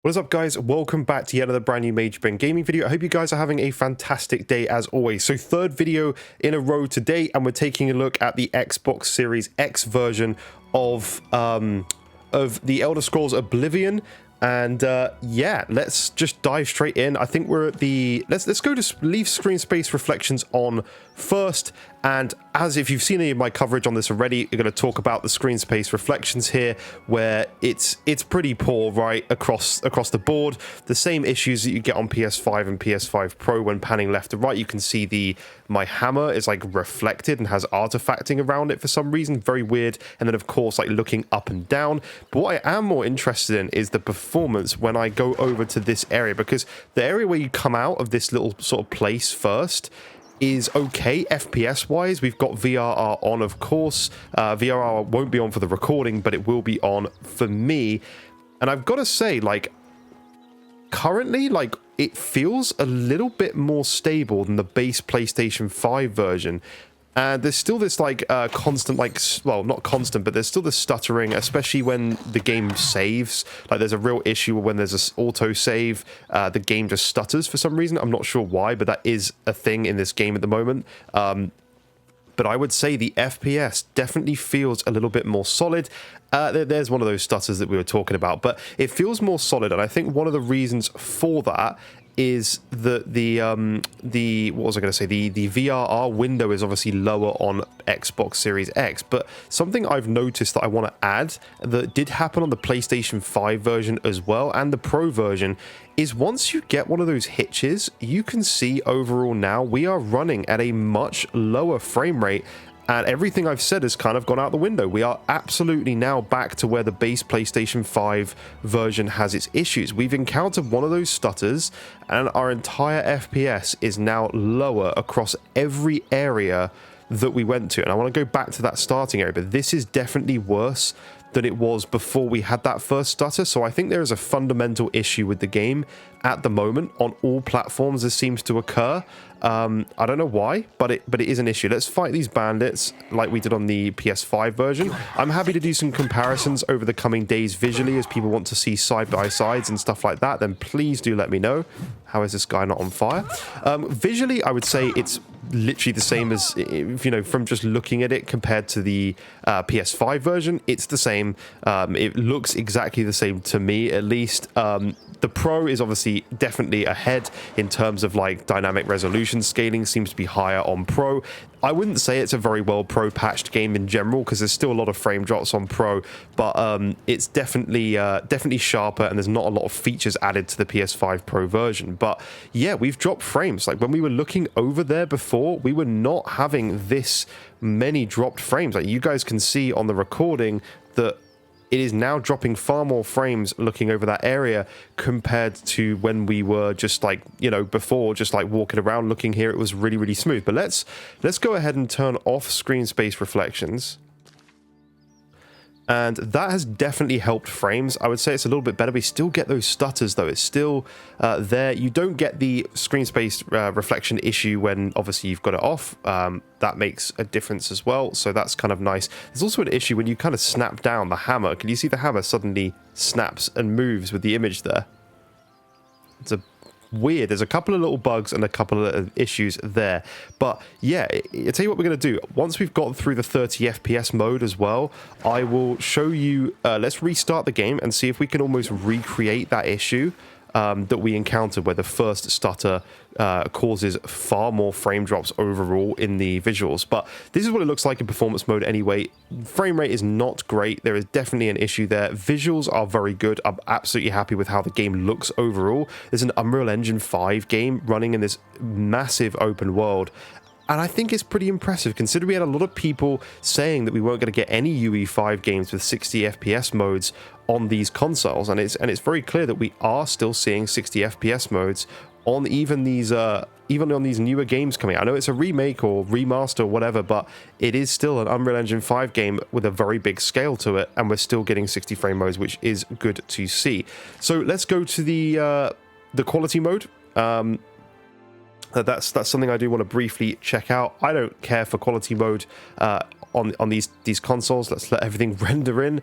What is up, guys? Welcome back to yet another brand new Major Ben Gaming video. I hope you guys are having a fantastic day as always. So third video in a row today, and we're taking a look at the Xbox Series X version of the Elder Scrolls Oblivion. And yeah, let's just dive straight in. I think we're at the let's go to leave screen space reflections on first. And as if you've seen any of my coverage on this already, you're going to talk about the screen space reflections here, where it's pretty poor right across the board. The same issues that you get on PS5 and PS5 Pro when panning left to right. You can see my hammer is like reflected and has artifacting around it for some reason, very weird. And then of course like looking up and down. But what I am more interested in is the performance when I go over to this area, because the area where you come out of this little sort of place first is okay FPS wise. We've got VRR on, of course. VRR won't be on for the recording, but it will be on for me. And I've got to say, like, currently, like, it feels a little bit more stable than the base PlayStation 5 version. And there's still this like constant, like, well, not constant, but there's still this stuttering, especially when the game saves. Like, there's a real issue when there's an auto save, the game just stutters for some reason. I'm not sure why, but that is a thing in this game at the moment. But I would say the FPS definitely feels a little bit more solid. There's one of those stutters that we were talking about, but it feels more solid. And I think one of the reasons for that is that the what was I going to say? The VRR window is obviously lower on Xbox Series X, but something I've noticed that I want to add that did happen on the PlayStation 5 version as well and the Pro version is once you get one of those hitches, you can see overall now we are running at a much lower frame rate. And everything I've said has kind of gone out the window. We are absolutely now back to where the base PlayStation 5 version has its issues. We've encountered one of those stutters, and our entire FPS is now lower across every area that we went to. And I want to go back to that starting area, but this is definitely worse than it was before we had that first stutter. So I think there is a fundamental issue with the game at the moment on all platforms. This seems to occur. I don't know why, but it is an issue. Let's fight these bandits like we did on the PS5 version. I'm happy to do some comparisons over the coming days visually as people want to see side-by-sides and stuff like that. Then please do let me know. How is this guy not on fire? Visually, I would say it's literally the same as, you know, from just looking at it compared to the PS5 version. It's the same. It looks exactly the same to me, at least. The Pro is obviously definitely ahead in terms of like dynamic resolution. Scaling seems to be higher on Pro. I wouldn't say it's a very well Pro patched game in general, because there's still a lot of frame drops on Pro, but it's definitely sharper, and there's not a lot of features added to the PS5 Pro version. But yeah, we've dropped frames. Like when we were looking over there before, we were not having this many dropped frames. Like you guys can see on the recording that it is now dropping far more frames looking over that area compared to when we were just like, you know, before, just like walking around looking here, it was really, really smooth. But let's go ahead and turn off screen space reflections. And that has definitely helped frames. I would say it's a little bit better. We still get those stutters though. It's still there. You don't get the screen space reflection issue when obviously you've got it off. That makes a difference as well. So that's kind of nice. There's also an issue when you kind of snap down the hammer. Can you see the hammer suddenly snaps and moves with the image there? It's a weird. There's a couple of little bugs and a couple of issues there, but yeah, I'll tell you what we're going to do. Once we've gotten through the 30 FPS mode as well, I will show you, let's restart the game and see if we can almost recreate that issue that we encountered where the first stutter causes far more frame drops overall in the visuals. But this is what it looks like in performance mode anyway. Frame rate is not great. There is definitely an issue there. Visuals are very good. I'm absolutely happy with how the game looks overall. There's an Unreal Engine 5 game running in this massive open world, and I think it's pretty impressive considering we had a lot of people saying that we weren't going to get any UE5 games with 60 FPS modes on these consoles, and it's very clear that we are still seeing 60 FPS modes on even on these newer games coming out. I know it's a remake or remaster or whatever, but it is still an Unreal Engine 5 game with a very big scale to it, and we're still getting 60 frame modes, which is good to see. So let's go to the quality mode. That's something I do want to briefly check out. I don't care for quality mode on these consoles. Let's let everything render in.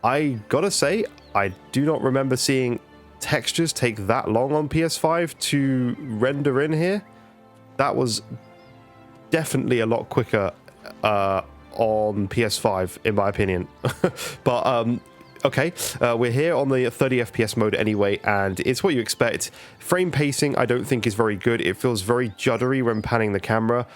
I gotta say, I do not remember seeing textures take that long on PS5 to render in here. That was definitely a lot quicker on PS5, in my opinion. But okay, we're here on the 30 FPS mode anyway, and it's what you expect. Frame pacing, I don't think is very good. It feels very juddery when panning the camera.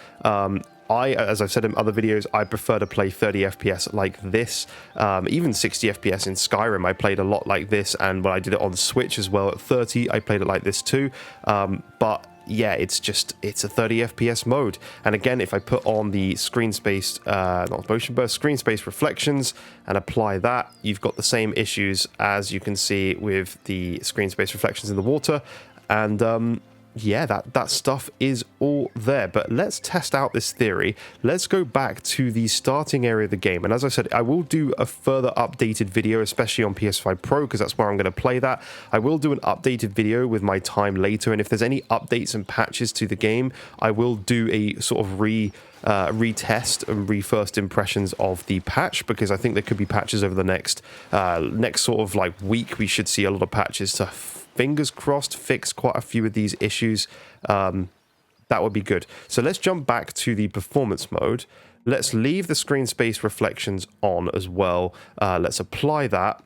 As I've said in other videos, I prefer to play 30 FPS like this. Even 60 FPS in Skyrim, I played a lot like this, and when I did it on Switch as well at 30, I played it like this too. But yeah, it's a 30 FPS mode. And again, if I put on the screen space, not motion burst, screen space reflections and apply that, you've got the same issues as you can see with the screen space reflections in the water. And yeah, that stuff is all there. But let's test out this theory. Let's go back to the starting area of the game. And as I said, I will do a further updated video, especially on PS5 Pro, because that's where I'm going to play that. I will do an updated video with my time later. And if there's any updates and patches to the game, I will do a sort of retest and first impressions of the patch, because I think there could be patches over the next sort of like week. We should see a lot of patches to, fingers crossed, fix quite a few of these issues. That would be good. So let's jump back to the performance mode. Let's leave the screen space reflections on as well. Let's apply that.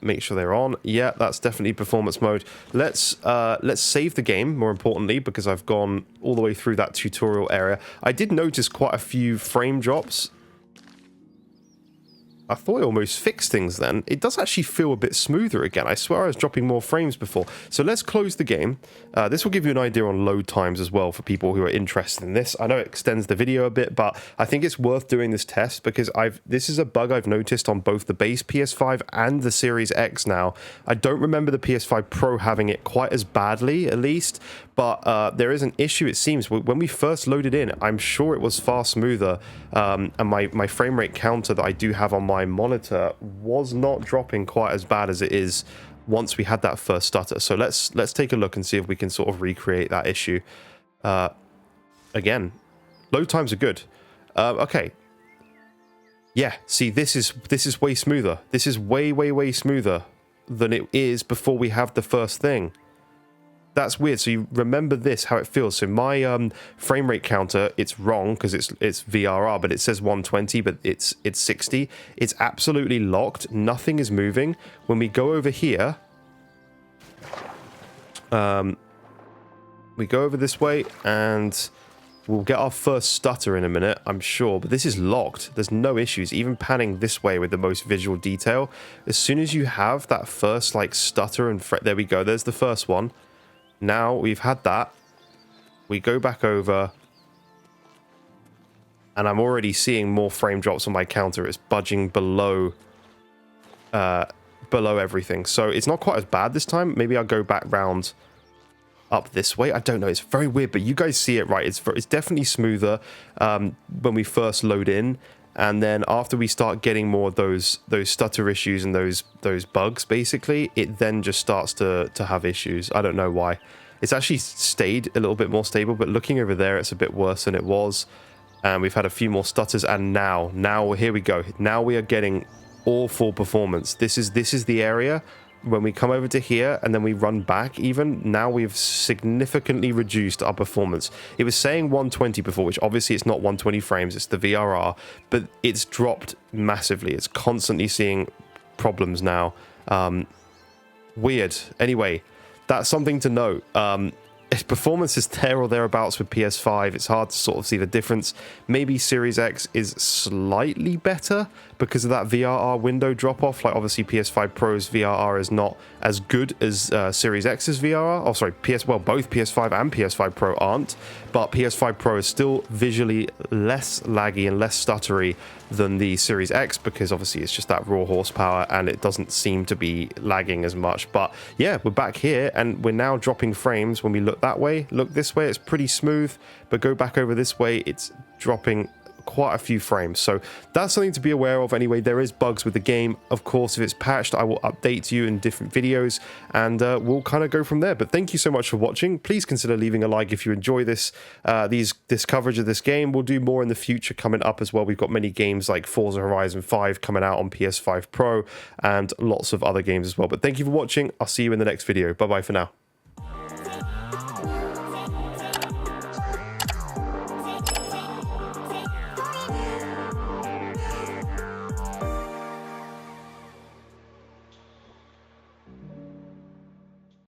Make sure they're on. Yeah, that's definitely performance mode. Let's save the game, more importantly, because I've gone all the way through that tutorial area. I did notice quite a few frame drops. I thought it almost fixed things then. It does actually feel a bit smoother again. I swear I was dropping more frames before. So let's close the game. This will give you an idea on load times as well for people who are interested in this. I know it extends the video a bit, but I think it's worth doing this test because this is a bug I've noticed on both the base PS5 and the Series X now. I don't remember the PS5 Pro having it quite as badly, at least, but there is an issue, it seems. When we first loaded in, I'm sure it was far smoother, and my frame rate counter that I do have on my monitor was not dropping quite as bad as it is once we had that first stutter. So let's take a look and see if we can sort of recreate that issue. Again, load times are good. Okay. Yeah, see, this is way smoother. This is way smoother than it is before we have the first thing. That's weird. So you remember this, how it feels. So my frame rate counter, it's wrong because it's VRR, but it says 120, but it's 60. It's absolutely locked. Nothing is moving. When we go over here, we go over this way and we'll get our first stutter in a minute, I'm sure, but this is locked. There's no issues. Even panning this way with the most visual detail, as soon as you have that first like stutter and there we go. There's the first one. Now we've had that, we go back over, and I'm already seeing more frame drops on my counter. It's budging below everything. So it's not quite as bad this time. Maybe I'll go back round up this way. I don't know. It's very weird, but you guys see it, right? It's definitely smoother when we first load in. And then after we start getting more of those stutter issues and those bugs, basically, it then just starts to have issues. I don't know why. It's actually stayed a little bit more stable, but looking over there, it's a bit worse than it was. And we've had a few more stutters, and now here we go. Now we are getting awful performance. This is the area. When we come over to here and then we run back even, now we've significantly reduced our performance. It was saying 120 before, which obviously it's not 120 frames, it's the VRR, but it's dropped massively. It's constantly seeing problems now. Weird. Anyway, that's something to note. If performance is there or thereabouts with PS5, it's hard to sort of see the difference. Maybe Series X is slightly better because of that VRR window drop-off. Like, obviously, PS5 Pro's VRR is not as good as Series X's VRR. Oh, sorry, both PS5 and PS5 Pro aren't, but PS5 Pro is still visually less laggy and less stuttery than the Series X, because obviously it's just that raw horsepower and it doesn't seem to be lagging as much. But yeah, we're back here and we're now dropping frames. When we look that way, look this way, it's pretty smooth, but go back over this way, it's dropping quite a few frames. So that's something to be aware of. Anyway, there is bugs with the game. Of course, if it's patched, I will update you in different videos, and we'll kind of go from there. But thank you so much for watching. Please consider leaving a like if you enjoy this this coverage of this game. We'll do more in the future coming up as well. We've got many games like Forza Horizon 5 coming out on PS5 Pro and lots of other games as well. But thank you for watching. I'll see you in the next video. Bye bye for now.